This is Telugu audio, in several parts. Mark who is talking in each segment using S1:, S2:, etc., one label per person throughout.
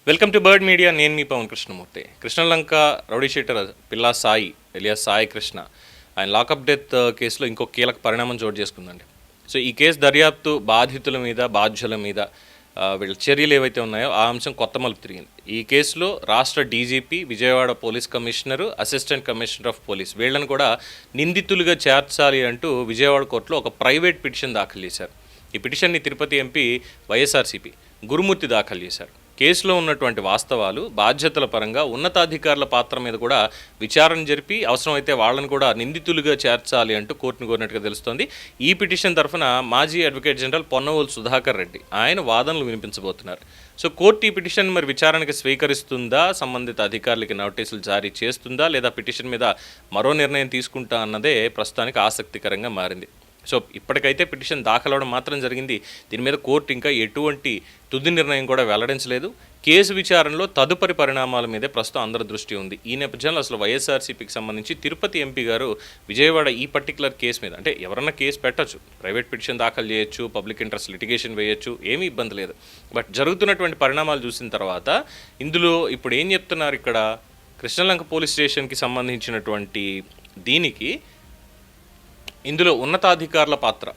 S1: Welcome to bird media. నేను మీ పవన్ కృష్ణమూర్తి. కృష్ణలంక రౌడీ షీటర్ పిల్లా సాయి ఎలియాస్ సాయి కృష్ణ ఆయన లాకప్ డెత్ కేసులో ఇంకో కీలక పరిణామం చోటు చేసుకుందండి. సో ఈ కేసు దర్యాప్తు బాధితుల మీద బాధ్యుల మీద వీళ్ళ చర్యలు ఏవైతే ఉన్నాయో ఆ అంశం కొత్త మలుపు తిరిగింది. ఈ కేసులో రాష్ట్ర DGP, Vijayawada police commissioner, assistant commissioner of police వీళ్ళని కూడా నిందితులుగా చేర్చాలి అంటూ విజయవాడ కోర్టులో ఒక ప్రైవేట్ పిటిషన్ దాఖలు చేశారు. ఈ పిటిషన్ని తిరుపతి ఎంపీ వైఎస్ఆర్సీపీ గురుమూర్తి దాఖలు చేశారు. కేసులో ఉన్నటువంటి వాస్తవాలు, బాధ్యతల పరంగా ఉన్నతాధికారుల పాత్ర మీద కూడా విచారణ జరిపి అవసరమైతే వాళ్ళని కూడా నిందితులుగా చేర్చాలి అంటూ కోర్టును కోరినట్టుగా తెలుస్తోంది. ఈ పిటిషన్ తరఫున మాజీ అడ్వకేట్ జనరల్ పొన్నవోలు సుధాకర్ రెడ్డి ఆయన వాదనలు వినిపించబోతున్నారు. సో కోర్టు ఈ పిటిషన్ మరి విచారణకు స్వీకరిస్తుందా, సంబంధిత అధికారులకి నోటీసులు జారీ చేస్తుందా, లేదా పిటిషన్ మీద మరో నిర్ణయం తీసుకుంటా అన్నదే ప్రస్తుతానికి ఆసక్తికరంగా మారింది. సో ఇప్పటికైతే పిటిషన్ దాఖలవడం మాత్రం జరిగింది. దీని మీద కోర్టు ఇంకా ఎటువంటి తుది నిర్ణయం కూడా వెల్లడించలేదు. కేసు విచారణలో తదుపరి పరిణామాల మీదే ప్రస్తుతం అందరి దృష్టి ఉంది. ఈ నేపథ్యంలో అసలు వైఎస్ఆర్సీపీకి సంబంధించి తిరుపతి ఎంపీ గారు విజయవాడ ఈ పర్టికులర్ కేసు మీద, అంటే ఎవరన్నా కేసు పెట్టచ్చు, ప్రైవేట్ పిటిషన్ దాఖలు చేయొచ్చు, పబ్లిక్ ఇంట్రెస్ట్ లిటిగేషన్ వేయొచ్చు, ఏమీ ఇబ్బంది లేదు. బట్ జరుగుతున్నటువంటి పరిణామాలు చూసిన తర్వాత ఇందులో ఇప్పుడు ఏం చెప్తున్నారు, ఇక్కడ కృష్ణలంక పోలీస్ స్టేషన్కి సంబంధించినటువంటి దీనికి ఇందులో ఉన్నతాధికారుల పాత్ర,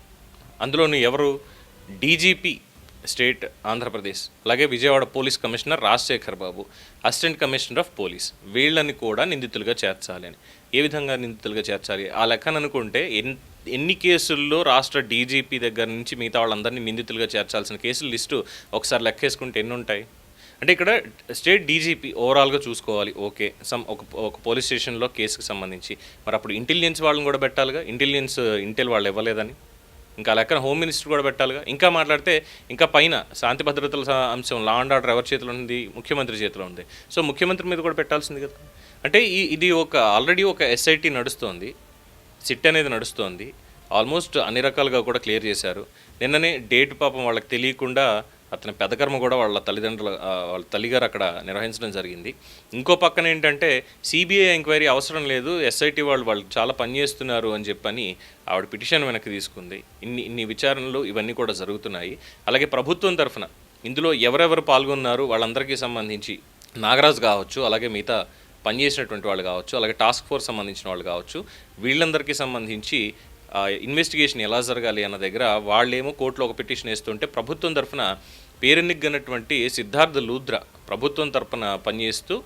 S1: అందులోని ఎవరు, డీజీపీ స్టేట్ ఆంధ్రప్రదేశ్, అలాగే Vijayawada police commissioner Rajasekhar Babu, assistant commissioner of police వీళ్ళని కూడా నిందితులుగా చేర్చాలి అని. ఏ విధంగా నిందితులుగా చేర్చాలి ఆ లెక్కన అనుకుంటే ఎన్ని కేసుల్లో రాష్ట్ర డీజీపీ దగ్గర నుంచి మిగతా వాళ్ళందరినీ నిందితులుగా చేర్చాల్సిన కేసుల లిస్టు ఒకసారి లెక్కేసుకుంటే ఎన్ని ఉంటాయి అంటే ఇక్కడ స్టేట్ డీజీపీ ఓవరాల్గా చూసుకోవాలి. ఓకే, ఒక పోలీస్ స్టేషన్లో కేసుకు సంబంధించి మరి అప్పుడు ఇంటెలిజెన్స్ వాళ్ళని కూడా పెట్టాలిగా, ఇంటెల్ వాళ్ళు ఇవ్వలేదని. ఇంకా లెక్కన హోమ్ మినిస్టర్ కూడా పెట్టాలిగా. ఇంకా మాట్లాడితే ఇంకా పైన శాంతి భద్రతల అంశం, లా అండ్ ఆర్డర్ ఎవరి చేతిలో ఉంది, ముఖ్యమంత్రి చేతిలో ఉంది. సో ముఖ్యమంత్రి మీద కూడా పెట్టాల్సింది కదా. అంటే ఇది ఆల్రెడీ ఒక ఎస్ఐటీ నడుస్తోంది, సిట్ అనేది నడుస్తోంది. ఆల్మోస్ట్ అన్ని రకాలుగా కూడా క్లియర్ చేశారు. నిన్ననే డేట్ పాపం వాళ్ళకి తెలియకుండా అతని పెదకర్మ కూడా వాళ్ళ తల్లిగారు అక్కడ నిర్వహించడం జరిగింది. ఇంకో పక్కన ఏంటంటే సిబిఐ ఎంక్వైరీ అవసరం లేదు, ఎస్ఐటి వాళ్ళు చాలా పనిచేస్తున్నారు అని చెప్పని ఆవిడ పిటిషన్ వెనక్కి తీసుకుంది. ఇన్ని విచారణలు ఇవన్నీ కూడా జరుగుతున్నాయి. అలాగే ప్రభుత్వం తరఫున ఇందులో ఎవరెవరు పాల్గొన్నారు వాళ్ళందరికీ సంబంధించి నాగరాజు కావచ్చు, అలాగే మిగతా పనిచేసినటువంటి వాళ్ళు కావచ్చు, అలాగే టాస్క్ ఫోర్స్ సంబంధించిన వాళ్ళు కావచ్చు, వీళ్ళందరికీ సంబంధించి ఇన్వెస్టిగేషన్ ఎలా జరగాలి అన్న దగ్గర వాళ్ళేమో కోర్టులో ఒక పిటిషన్ వేస్తుంటే ప్రభుత్వం తరఫున పేరెన్నికన్నటువంటి సిద్ధార్థ లూద్రా ప్రభుత్వం తరఫున పనిచేస్తూ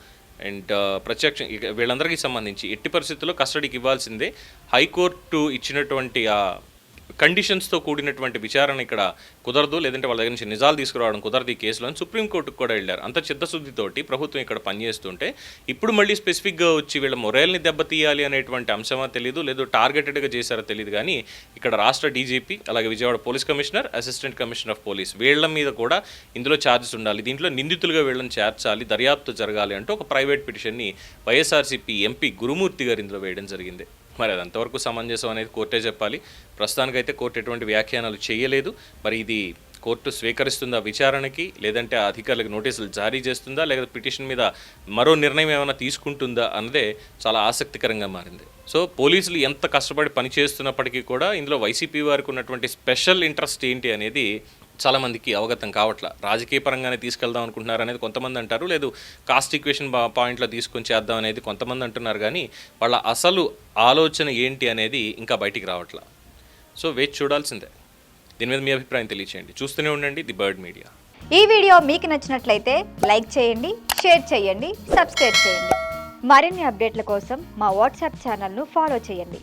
S1: అండ్ ప్రత్యక్ష వీళ్ళందరికీ సంబంధించి ఎట్టి పరిస్థితుల్లో కస్టడీకి ఇవ్వాల్సిందే, హైకోర్టు ఇచ్చినటువంటి కండిషన్స్తో కూడినటువంటి విచారణ ఇక్కడ కుదరదు, లేదంటే వాళ్ళ దగ్గర నుంచి నిజాలు తీసుకురావడం కుదరదు ఈ కేసులో అని సుప్రీంకోర్టుకు కూడా వెళ్ళారు. అంత చిత్తశుద్ధితోటి ప్రభుత్వం ఇక్కడ పనిచేస్తుంటే ఇప్పుడు మళ్ళీ స్పెసిఫిక్గా వచ్చి వీళ్ళ మొరైల్ని దెబ్బతీయాలి అనేటువంటి అంశమా తెలియదు, లేదు టార్గెటెడ్గా చేశారో తెలియదు. కానీ ఇక్కడ రాష్ట్ర డీజీపీ, అలాగే Vijayawada police commissioner, assistant commissioner of police వీళ్ళ మీద కూడా ఇందులో ఛార్జెస్ ఉండాలి, దీంట్లో నిందితులుగా వీళ్ళని చేర్చాలి, దర్యాప్తు జరగాలి అంటూ ఒక ప్రైవేట్ పిటిషన్ని వైఎస్ఆర్సీపీ ఎంపీ గురుమూర్తి గారు ఇందులో వేయడం జరిగింది. మరి అది అంతవరకు సమంజసం అనేది కోర్టే చెప్పాలి. ప్రస్తుతానికైతే కోర్టు ఎటువంటి వ్యాఖ్యానాలు చేయలేదు. మరి ఇది కోర్టు స్వీకరిస్తుందా విచారణకి, లేదంటే ఆ అధికారులకు నోటీసులు జారీ చేస్తుందా, లేదా పిటిషన్ మీద మరో నిర్ణయం ఏమైనా తీసుకుంటుందా అన్నదే చాలా ఆసక్తికరంగా మారింది. సో పోలీసులు ఎంత కష్టపడి పనిచేస్తున్నప్పటికీ కూడా ఇందులో వైసీపీ వారికి ఉన్నటువంటి స్పెషల్ ఇంట్రెస్ట్ ఏంటి అనేది చాలామందికి అవగతం కావట్లా. రాజకీయ పరంగానే తీసుకెళ్దాం అనుకుంటున్నారు అనేది కొంతమంది అంటారు, లేదు కాస్ట్ ఈక్వేషన్ పాయింట్లో తీసుకొని చేద్దాం అనేది కొంతమంది అంటున్నారు. కానీ వాళ్ళ అసలు ఆలోచన ఏంటి అనేది ఇంకా బయటికి రావట్లా. సో వేచి చూడాల్సిందే. దీని మీద మీ అభిప్రాయం తెలియచేయండి. చూస్తూనే ఉండండి ది బర్డ్ మీడియా.
S2: ఈ వీడియో మీకు నచ్చినట్లయితే లైక్ చేయండి, షేర్ చేయండి, సబ్స్క్రైబ్ చేయండి. మరిన్ని అప్డేట్ల కోసం మా వాట్సాప్ ఛానల్ను ఫాలో చేయండి.